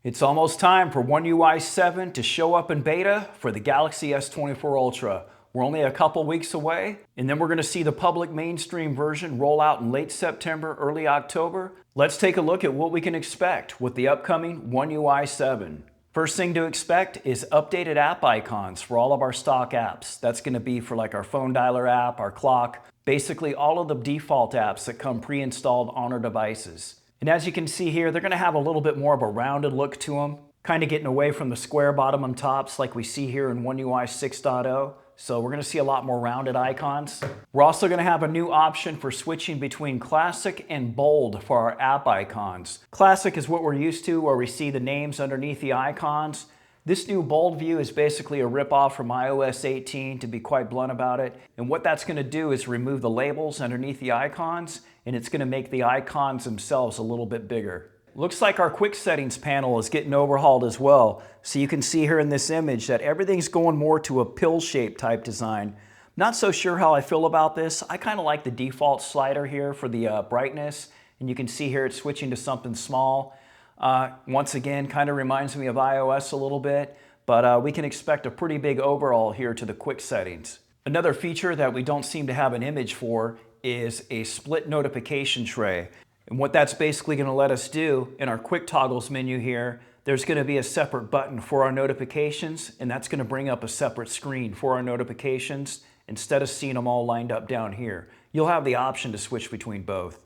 It's almost time for One UI 7 to show up in beta for the Galaxy S24 Ultra. We're only a couple weeks away, and then we're going to see the public mainstream version roll out in late September, early October. Let's take a look at what we can expect with the upcoming One UI 7. First thing to expect is updated app icons for all of our stock apps. That's going to be for like our phone dialer app, our clock, basically all of the default apps that come pre-installed on our devices. And as you can see here, they're going to have a little bit more of a rounded look to them, kind of getting away from the square bottom and tops like we see here in One UI 6.0. So we're going to see a lot more rounded icons. We're also going to have a new option for switching between classic and bold for our app icons. Classic is what we're used to, where we see the names underneath the icons. This new bold view is basically a ripoff from iOS 18, to be quite blunt about it. And what that's going to do is remove the labels underneath the icons, and it's going to make the icons themselves a little bit bigger. Looks like our quick settings panel is getting overhauled as well. So you can see here in this image that everything's going more to a pill-shaped type design. Not so sure how I feel about this. I kind of like the default slider here for the brightness. And you can see here it's switching to something small. Once again, kind of reminds me of iOS a little bit, but we can expect a pretty big overhaul here to the quick settings. Another feature that we don't seem to have an image for is a split notification tray. And what that's basically going to let us do in our quick toggles menu here, there's going to be a separate button for our notifications, and that's going to bring up a separate screen for our notifications instead of seeing them all lined up down here. You'll have the option to switch between both.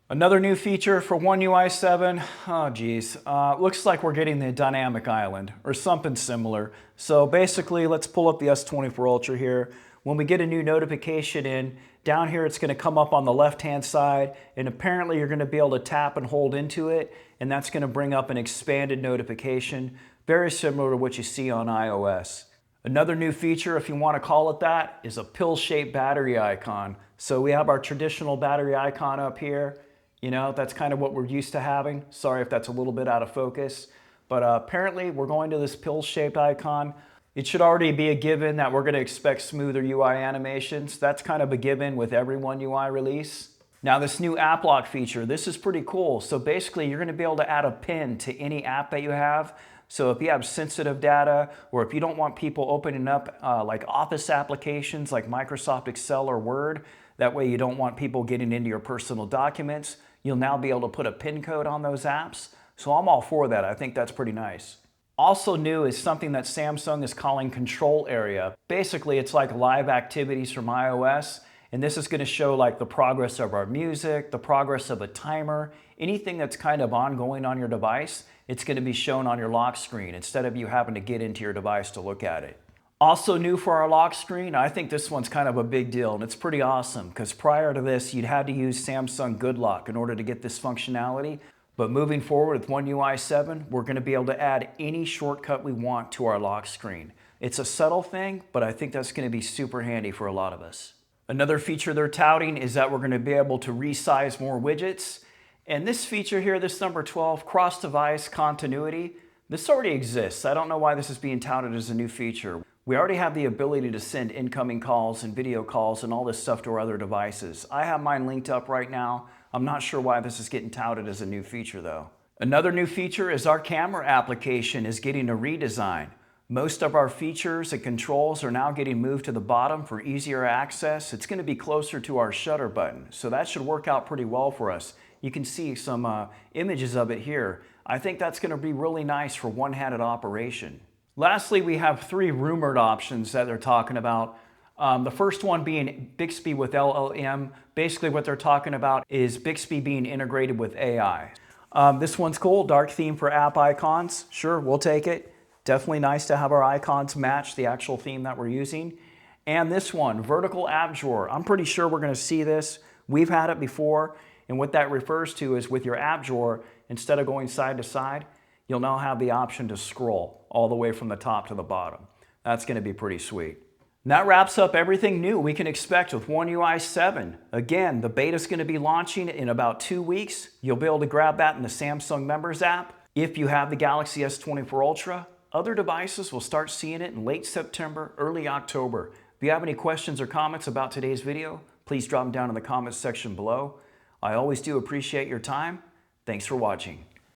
Another new feature for One UI 7, looks like we're getting the dynamic island or something similar. So basically, let's pull up the S24 Ultra here. When we get a new notification in, down here it's going to come up on the left-hand side, and apparently you're going to be able to tap and hold into it, and that's going to bring up an expanded notification, very similar to what you see on iOS. Another new feature, if you want to call it that, is a pill-shaped battery icon. So we have our traditional battery icon up here. You know, that's kind of what we're used to having. Sorry if that's a little bit out of focus, but apparently we're going to this pill-shaped icon. It should already be a given that we're going to expect smoother UI animations. That's kind of a given with every One UI release. Now this new app lock feature, this is pretty cool. So basically you're going to be able to add a pin to any app that you have. So if you have sensitive data, or if you don't want people opening up like Office applications like Microsoft Excel or Word, that way you don't want people getting into your personal documents, you'll now be able to put a pin code on those apps. So I'm all for that. I think that's pretty nice. Also new is something that Samsung is calling Control Area. Basically, it's like live activities from iOS, and this is going to show like the progress of our music, the progress of a timer, anything that's kind of ongoing on your device, it's going to be shown on your lock screen instead of you having to get into your device to look at it. Also new for our lock screen, I think this one's kind of a big deal, and it's pretty awesome because prior to this, you'd had to use Samsung Good Lock in order to get this functionality. But moving forward with One UI 7, we're going to be able to add any shortcut we want to our lock screen. It's a subtle thing, but I think that's going to be super handy for a lot of us. Another feature they're touting is that we're going to be able to resize more widgets. And this feature here, this number 12, cross-device continuity, this already exists. I don't know why this is being touted as a new feature. We already have the ability to send incoming calls and video calls and all this stuff to our other devices. I have mine linked up right now. I'm not sure why this is getting touted as a new feature though. Another new feature is our camera application is getting a redesign. Most of our features and controls are now getting moved to the bottom for easier access. It's going to be closer to our shutter button, so that should work out pretty well for us. You can see some images of it here. I think that's going to be really nice for one-handed operation. Lastly, we have three rumored options that they're talking about. The first one being Bixby with LLM. Basically what they're talking about is Bixby being integrated with AI. This one's cool, dark theme for app icons. Sure, we'll take it. Definitely nice to have our icons match the actual theme that we're using. And this one, vertical app drawer. I'm pretty sure we're going to see this. We've had it before, and what that refers to is with your app drawer, instead of going side to side, you'll now have the option to scroll all the way from the top to the bottom. That's going to be pretty sweet. And that wraps up everything new we can expect with One UI 7. Again, the beta is going to be launching in about 2 weeks. You'll be able to grab that in the Samsung Members app. If you have the Galaxy S24 Ultra, other devices will start seeing it in late September, early October. If you have any questions or comments about today's video, please drop them down in the comments section below. I always do appreciate your time. Thanks for watching.